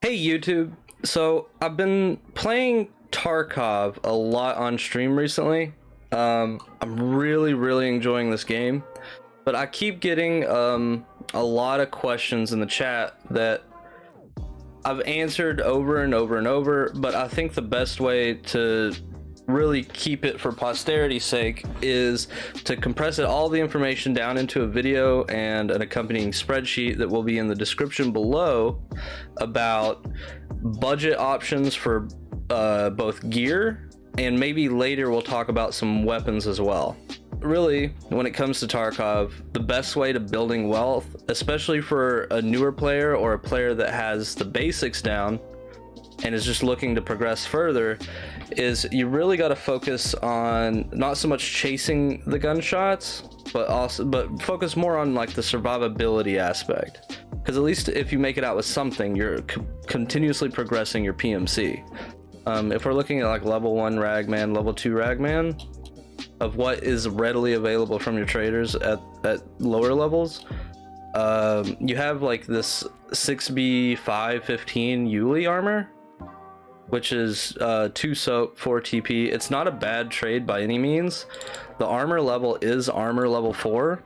Hey YouTube, so I've been playing Tarkov a lot on stream recently. I'm really enjoying this game, but I keep getting a lot of questions in the chat that I've answered over and over, but I think the best way to really keep it for posterity's sake is to compress all the information down into a video and an accompanying spreadsheet that will be in the description below about budget options for both gear, and maybe later we'll talk about some weapons as well. Really, when it comes to Tarkov, the best way to building wealth, especially for a newer player or a player that has the basics down and is just looking to progress further, is you really got to focus on not so much chasing the gunshots, but focus more on like the survivability aspect, because at least if you make it out with something, you're continuously progressing your PMC. If we're looking at like level 1 ragman, level 2 ragman, of what is readily available from your traders at lower levels, you have like this 6B 515 Yuli armor, which is 2 soap, 4 TP. It's not a bad trade by any means. The armor level is armor level 4.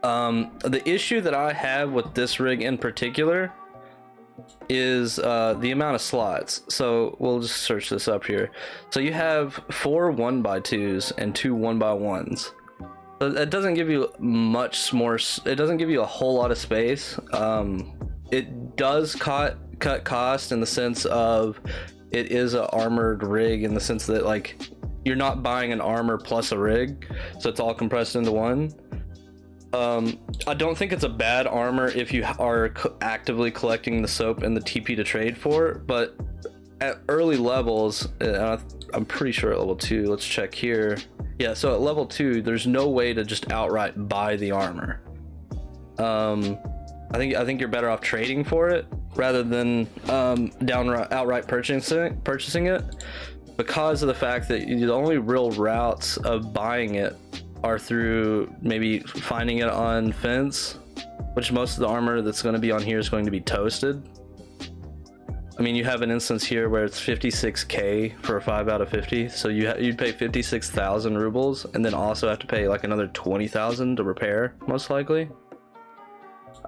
The issue that I have with this rig in particular is the amount of slots. So we'll just search this up here. So you have 4 1x2s and 2 1x1s. So that doesn't give you much more. It doesn't give you a whole lot of space. It does cut cost in the sense of it is an armored rig, in the sense that like you're not buying an armor plus a rig, so it's all compressed into one. I don't think it's a bad armor if you are actively collecting the soap and the TP to trade for, but at early levels, I'm pretty sure at level 2, let's check here. Yeah, so at level 2 there's no way to just outright buy the armor. I think you're better off trading for it rather than outright purchasing it, because of the fact that the only real routes of buying it are through maybe finding it on fence, which most of the armor that's going to be on here is going to be toasted. I mean, you have an instance here where it's 56k for a 5 out of 50, so you'd pay 56,000 rubles and then also have to pay like another 20,000 to repair, most likely.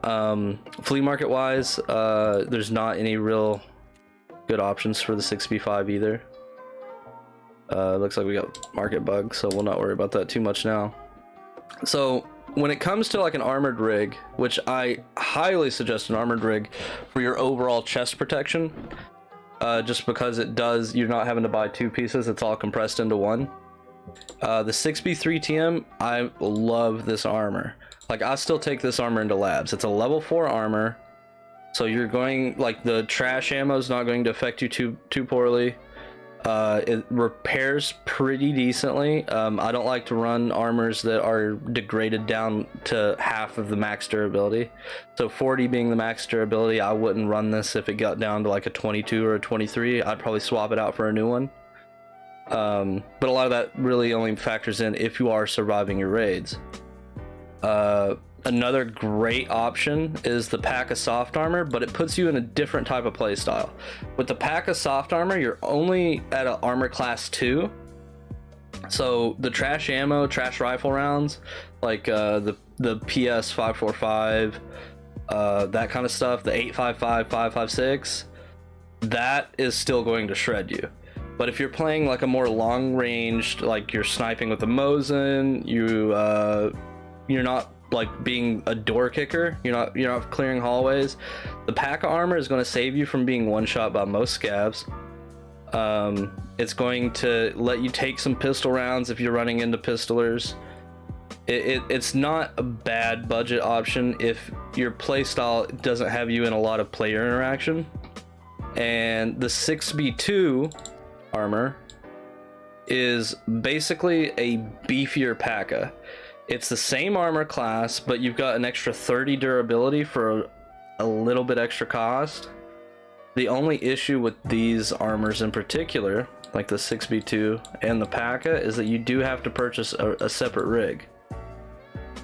Flea market wise, there's not any real good options for the 6B5 either. Looks like we got market bugs, so we'll not worry about that too much now. So when it comes to like an armored rig, which I highly suggest an armored rig for your overall chest protection, just because you're not having to buy 2 pieces, it's all compressed into one. The 6B3TM, I love this armor. Like, I still take this armor into labs. It's a level 4 armor, so you're going, like, the trash ammo is not going to affect you too poorly. It repairs pretty decently. I don't like to run armors that are degraded down to half of the max durability. So 40 being the max durability, I wouldn't run this if it got down to like a 22 or a 23. I'd probably swap it out for a new one. But a lot of that really only factors in if you are surviving your raids. Another great option is the pack of soft armor, but it puts you in a different type of play style. With the pack of soft armor, you're only at an armor class 2. So the trash ammo, trash rifle rounds, like the PS 545, that kind of stuff, the 855, 556, that is still going to shred you. But if you're playing like a more long ranged, like you're sniping with the Mosin, you're not like being a door kicker, you're not clearing hallways, the pack of armor is going to save you from being one shot by most scavs. It's going to let you take some pistol rounds if you're running into pistolers. It's not a bad budget option if your playstyle doesn't have you in a lot of player interaction. And the 6B2 armor is basically a beefier P.A.K.A. It's the same armor class, but you've got an extra 30 durability for a little bit extra cost. The only issue with these armors in particular, like the 6B2 and the P.A.K.A., is that you do have to purchase a separate rig.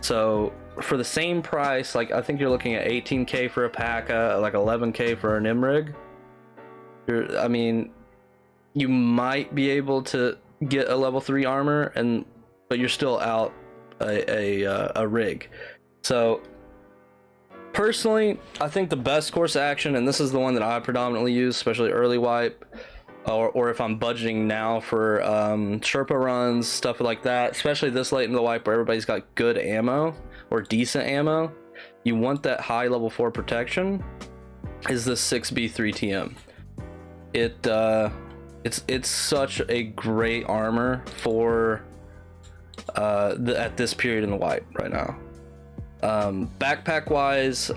So for the same price, like I think you're looking at 18k for a P.A.K.A, like 11k for an MRIG. I mean, you might be able to get a level 3 armor, but you're still out a rig. So personally, I think the best course of action, and this is the one that I predominantly use, especially early wipe, or if I'm budgeting now for Sherpa runs, stuff like that, especially this late in the wipe where everybody's got good ammo or decent ammo, you want that high level 4 protection, is the 6B3TM. It's such a great armor for at this period in the wipe right now. Backpack wise,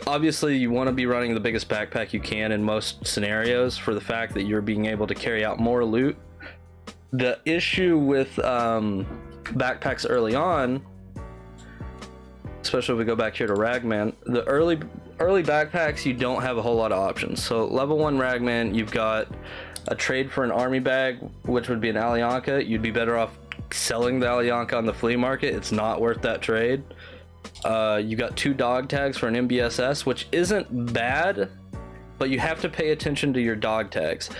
obviously you want to be running the biggest backpack you can in most scenarios for the fact that you're being able to carry out more loot. The issue with backpacks early on, especially if we go back here to Ragman, the early backpacks, you don't have a whole lot of options. So level 1 Ragman, you've got a trade for an army bag, which would be an Alyanka. You'd be better off selling the Alyanka on the flea market. It's not worth that trade. You got 2 dog tags for an MBSS, which isn't bad, but you have to pay attention to your dog tags.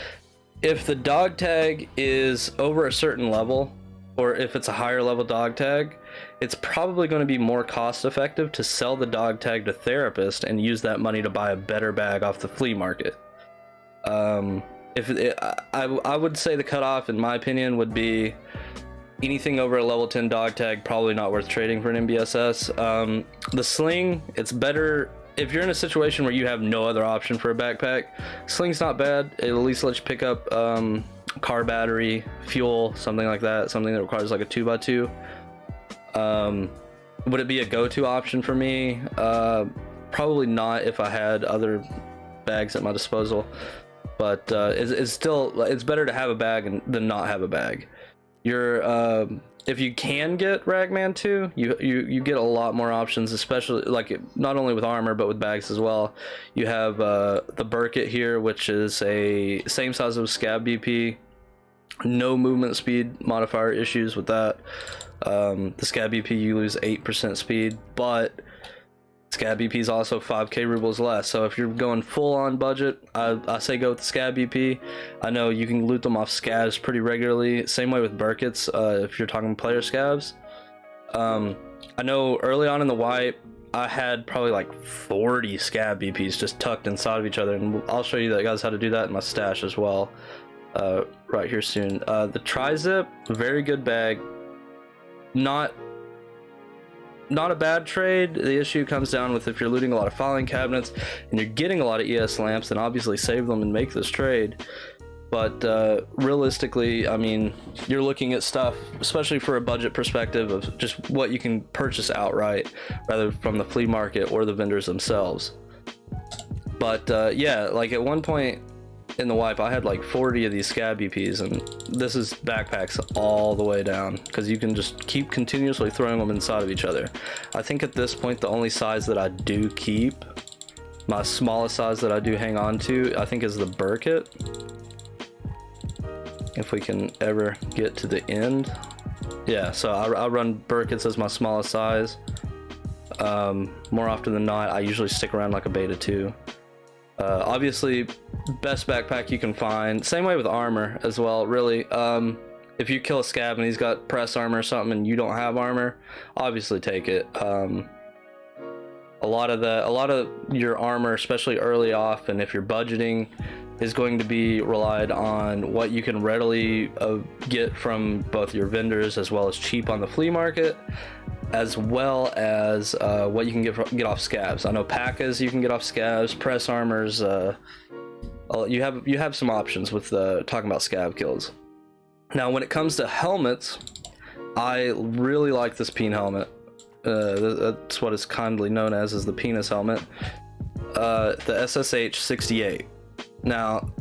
If the dog tag is over a certain level, or if it's a higher level dog tag, it's probably going to be more cost effective to sell the dog tag to Therapist and use that money to buy a better bag off the flea market. I would say the cutoff, in my opinion, would be anything over a level 10 dog tag, probably not worth trading for an MBSS. The sling, it's better if you're in a situation where you have no other option for a backpack. Sling's not bad. It at least lets you pick up car battery, fuel, something like that, something that requires like a 2x2. Would it be a go-to option for me? Probably not if I had other bags at my disposal, but it's better to have a bag than not have a bag. If you can get Ragman 2, you get a lot more options, especially like not only with armor but with bags as well. You have the Burkett here, which is a same size as Scab BP, no movement speed modifier issues with that. The Scab BP, you lose 8% speed, but Scab BP is also 5k rubles less. So if you're going full on budget, I say go with the Scab BP. I know you can loot them off scabs pretty regularly. Same way with Burketts, if you're talking player scabs. I know early on in the wipe, I had probably like 40 Scab BPs just tucked inside of each other, and I'll show you guys how to do that in my stash as well, right here soon. The Tri-Zip, very good bag. Not a bad trade. The issue comes down with if you're looting a lot of filing cabinets and you're getting a lot of ES lamps, then obviously save them and make this trade. But realistically, I mean, you're looking at stuff, especially for a budget perspective, of just what you can purchase outright rather from the flea market or the vendors themselves. But yeah, like at one point in the wipe, I had like 40 of these Scab BPs, and this is backpacks all the way down because you can just keep continuously throwing them inside of each other. I think at this point the only size that I do keep, my smallest size that I do hang on to, I think is the Burkett, if we can ever get to the end. Yeah, so I run Burketts as my smallest size. More often than not, I usually stick around like a beta 2. Obviously, best backpack you can find. Same way with armor as well, really. If you kill a scab and he's got press armor or something and you don't have armor, obviously take it. A lot of your armor, especially early off, and if you're budgeting, is going to be relied on what you can readily get from both your vendors as well as cheap on the flea market, as well as what you can get off scabs. I know P.A.K.As you can get off scabs, press armors. You have some options with talking about scab kills. Now, when it comes to helmets, I really like this peen helmet. That's what is kindly known as the penis helmet. The SSH 68. Now,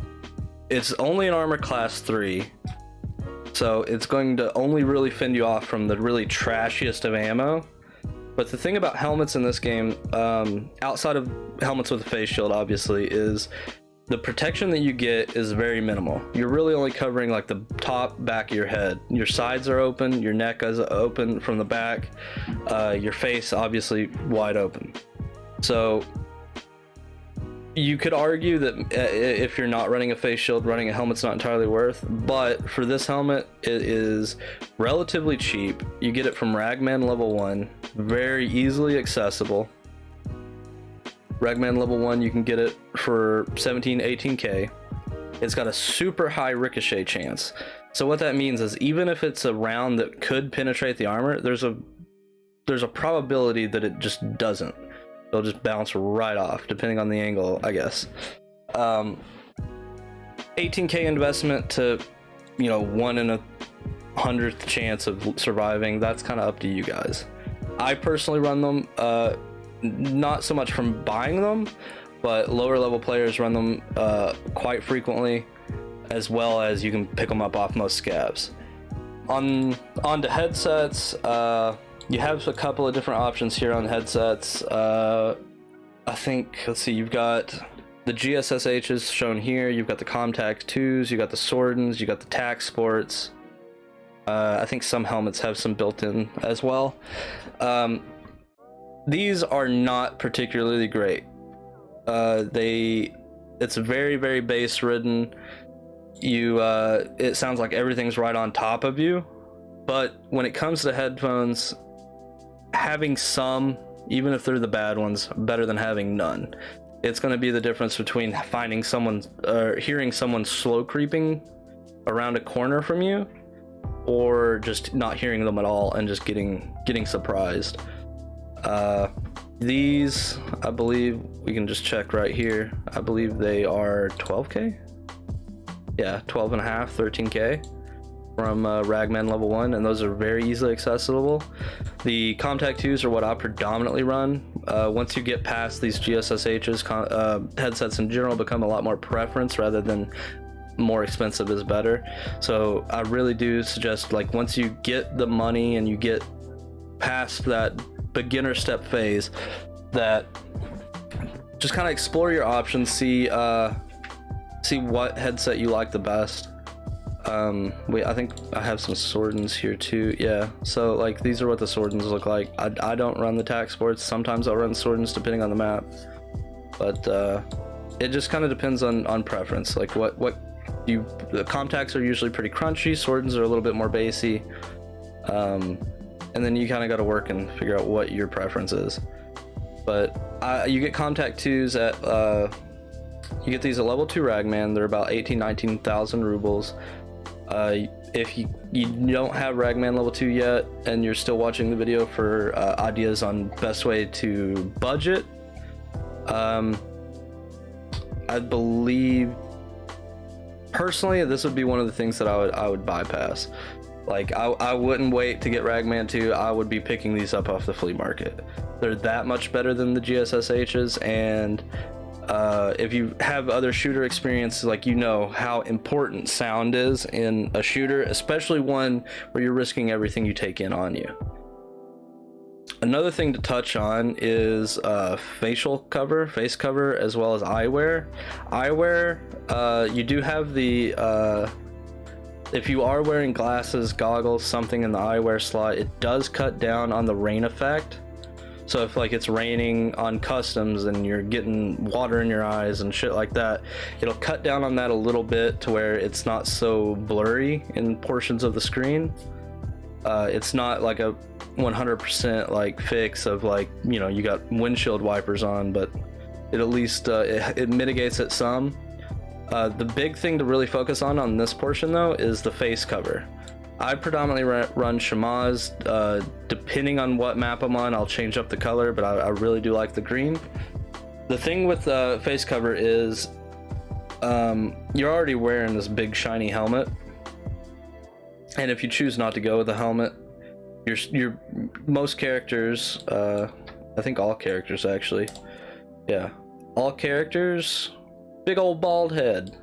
it's only an armor class 3, so it's going to only really fend you off from the really trashiest of ammo. But the thing about helmets in this game, outside of helmets with a face shield obviously, is the protection that you get is very minimal. You're really only covering like the top back of your head. Your sides are open, your neck is open from the back, your face obviously wide open. So you could argue that if you're not running a face shield, running a helmet's not entirely worth, but for this helmet, it is relatively cheap. You get it from Ragman level 1, very easily accessible. Ragman level 1, you can get it for 17, 18k. It's got a super high ricochet chance. So what that means is even if it's a round that could penetrate the armor, there's a probability that it just doesn't. It'll just bounce right off, depending on the angle, I guess. 18k investment to, you know, 1 in 100th chance of surviving. That's kind of up to you guys. I personally run them, not so much from buying them, but lower level players run them quite frequently, as well as you can pick them up off most scabs. On to headsets. You have a couple of different options here on headsets. I think, let's see, you've got the GSSHs shown here, you've got the Comtac 2s, you got the Swordens, you got the TAC Sports. I think some helmets have some built-in as well. These are not particularly great. It's very, very base ridden. It sounds like everything's right on top of you, but when it comes to headphones, having some, even if they're the bad ones, better than having none. It's going to be the difference between finding someone or hearing someone slow creeping around a corner from you, or just not hearing them at all and just getting surprised. These, I believe, we can just check right here. I believe they are 12k. Yeah, 12 and a half, 13k. From Ragman level 1, and those are very easily accessible. The Comtac 2s are what I predominantly run. Once you get past these GSSHs, headsets in general become a lot more preference rather than more expensive is better. So I really do suggest, like, once you get the money and you get past that beginner step phase, that just kind of explore your options, see what headset you like the best. I think I have some Swordens here too. Yeah, so like these are what the Swordens look like. I don't run the TAC Sports. Sometimes I'll run Swordens depending on the map, but it just kind of depends on preference. Like the Comtacs are usually pretty crunchy, Swordens are a little bit more bassy, and then you kind of got to work and figure out what your preference is. But you get Comtac 2s at you get these at level 2 Ragman. They're about 19,000 rubles. If you don't have Ragman level 2 yet and you're still watching the video for ideas on best way to budget, I believe personally this would be one of the things that I would bypass. Like I wouldn't wait to get Ragman 2. I would be picking these up off the flea market. They're that much better than the GSSHs, and if you have other shooter experience, like, you know how important sound is in a shooter, especially one where you're risking everything you take in on you. Another thing to touch on is face cover, as well as eyewear. You do have the if you are wearing glasses, goggles, something in the eyewear slot, it does cut down on the rain effect. So if like it's raining on customs and you're getting water in your eyes and shit like that, it'll cut down on that a little bit to where it's not so blurry in portions of the screen. It's not like a 100% like fix of, like, you know, you got windshield wipers on, but it at least it mitigates it some. The big thing to really focus on this portion though is the face cover. I predominantly run Shamaz. Depending on what map I'm on, I'll change up the color, but I really do like the green. The thing with face cover is you're already wearing this big shiny helmet, and if you choose not to go with the helmet, your most characters, I think all characters actually, yeah, all characters, big old bald head.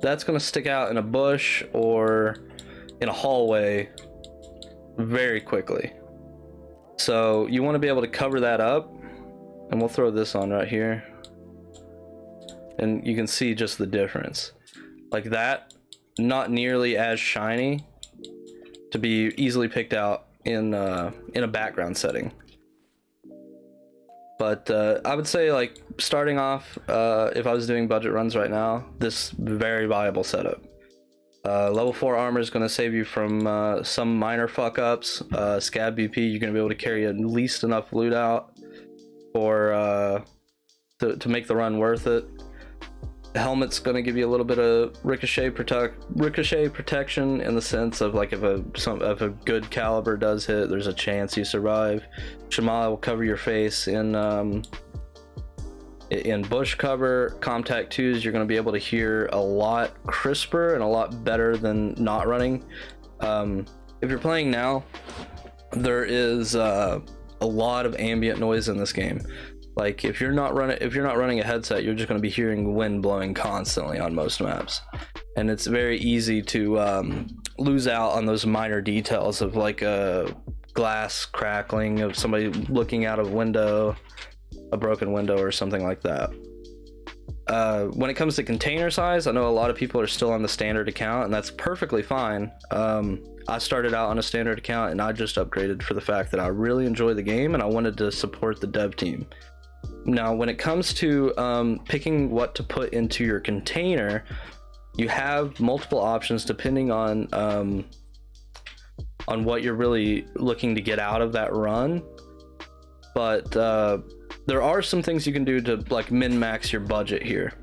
That's gonna stick out in a bush or in a hallway very quickly. So you want to be able to cover that up, and we'll throw this on right here. and you can see just the difference. Like that, not nearly as shiny to be easily picked out in a background setting. But I would say, like, starting off, if I was doing budget runs right now, this very viable setup. Level 4 armor is going to save you from some minor fuck ups. Scab BP, you're going to be able to carry at least enough loot out for to make the run worth it. The helmet's going to give you a little bit of ricochet protection in the sense of, like, if a good caliber does hit, there's a chance you survive. Shema will cover your face in bush cover. Comtac 2s, you're going to be able to hear a lot crisper and a lot better than not running. If you're playing now, there is a lot of ambient noise in this game. Like, if you're not running a headset, you're just going to be hearing wind blowing constantly on most maps, and it's very easy to lose out on those minor details of, like, a glass crackling, of somebody looking out of window, a broken window, or something like that. When it comes to container size, I know a lot of people are still on the standard account, and that's perfectly fine. I started out on a standard account, and I just upgraded for the fact that I really enjoy the game and I wanted to support the dev team. Now, when it comes to picking what to put into your container, you have multiple options depending on what you're really looking to get out of that run. But there are some things you can do to, like, min-max your budget here.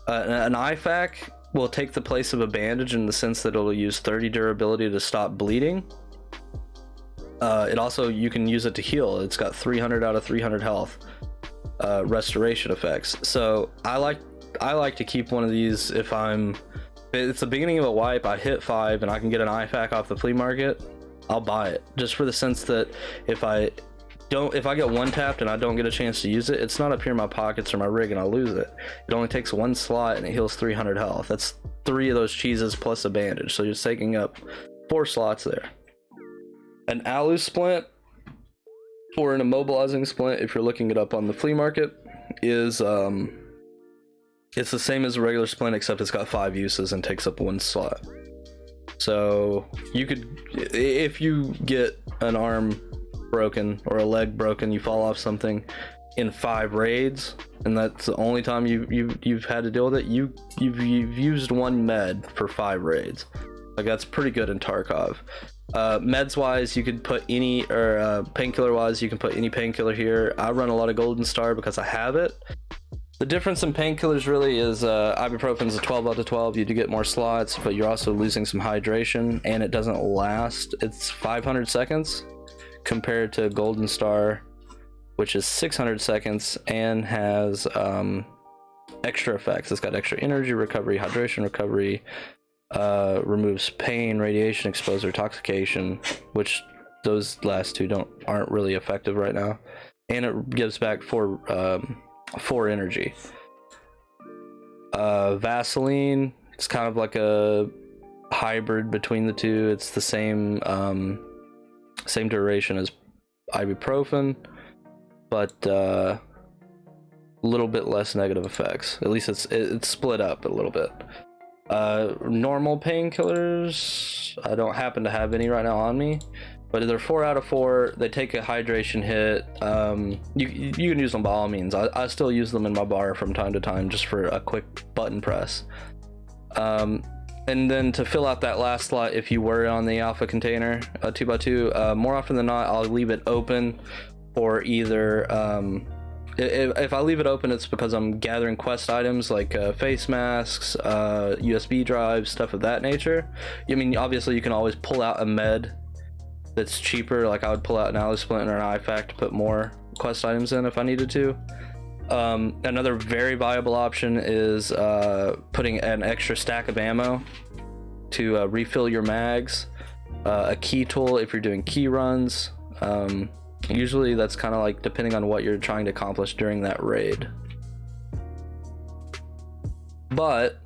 An IFAK will take the place of a bandage in the sense that it'll use 30 durability to stop bleeding. It also, you can use it to heal. It's got 300 out of 300 health. Restoration effects. So I like to keep one of these if it's the beginning of a wipe, I hit 5 and I can get an IFAK off the flea market, I'll buy it, just for the sense that if I get one tapped and I don't get a chance to use it, it's not up here in my pockets or my rig and I lose it. It only takes one slot and it heals 300 health. That's 3 of those cheeses plus a bandage, so you're taking up 4 slots there. An alu splint, or an immobilizing splint, if you're looking it up on the flea market, is it's the same as a regular splint, except it's got 5 uses and takes up 1 slot. So you could, if you get an arm broken or a leg broken, you fall off something in 5 raids, and that's the only time you've had to deal with it, you've used 1 med for 5 raids. Like, that's pretty good in Tarkov. Meds wise, you could put any, or painkiller wise, you can put any painkiller here. I run a lot of Golden Star because I have it. The difference in painkillers really is ibuprofen's a 12 out of 12. You do get more slots, but you're also losing some hydration, and it doesn't last. It's 500 seconds compared to Golden Star, which is 600 seconds and has extra effects. It's got extra energy recovery, hydration recovery, removes pain, radiation exposure, intoxication, which those last 2 aren't really effective right now, and it gives back 4 energy. Vaseline, it's kind of like a hybrid between the 2. It's the same duration as ibuprofen, but a little bit less negative effects. At least it's split up a little bit. Normal painkillers, I don't happen to have any right now on me, but they're 4 out of 4. They take a hydration hit. You can use them by all means. I still use them in my bar from time to time just for a quick button press. And then to fill out that last slot, if you were on the alpha container, 2x2, more often than not, I'll leave it open for either if I leave it open, it's because I'm gathering quest items like face masks, USB drives, stuff of that nature. I mean, obviously you can always pull out a med that's cheaper, like I would pull out an alu splint or an IFAK to put more quest items in if I needed to. Another very viable option is putting an extra stack of ammo to refill your mags. A key tool if you're doing key runs. Usually that's kind of like depending on what you're trying to accomplish during that raid. But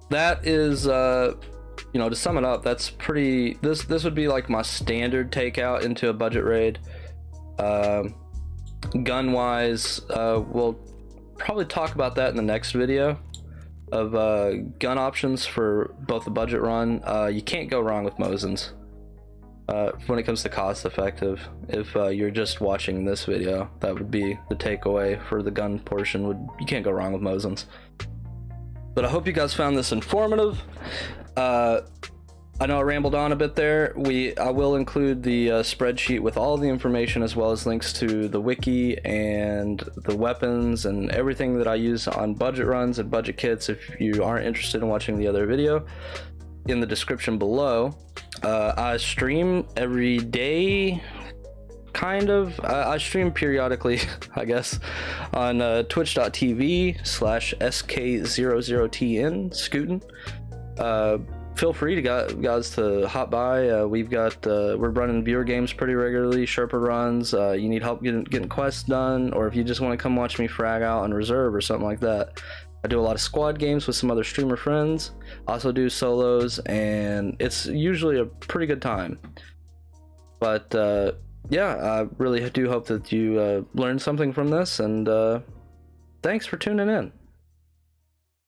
that is, you know, to sum it up, that's pretty, this would be like my standard takeout into a budget raid. Gun wise, will probably talk about that in the next video of gun options for both the budget run. You can't go wrong with Mosins when it comes to cost effective. If you're just watching this video, that would be the takeaway for the gun portion. You can't go wrong with Mosins. But I hope you guys found this informative. I know I rambled on a bit there. I will include the spreadsheet with all the information, as well as links to the wiki and the weapons and everything that I use on budget runs and budget kits, if you aren't interested in watching the other video, in the description below. I stream every day, kind of. I stream periodically, I guess, on twitch.tv/sk00tn, Scootin'. Feel free to guys to hop by. We're running viewer games pretty regularly, Sherpa runs. You need help getting quests done, or if you just want to come watch me frag out on reserve or something like that. I do a lot of squad games with some other streamer friends. Also do solos, and it's usually a pretty good time. But yeah, I really do hope that you learned something from this, and thanks for tuning in.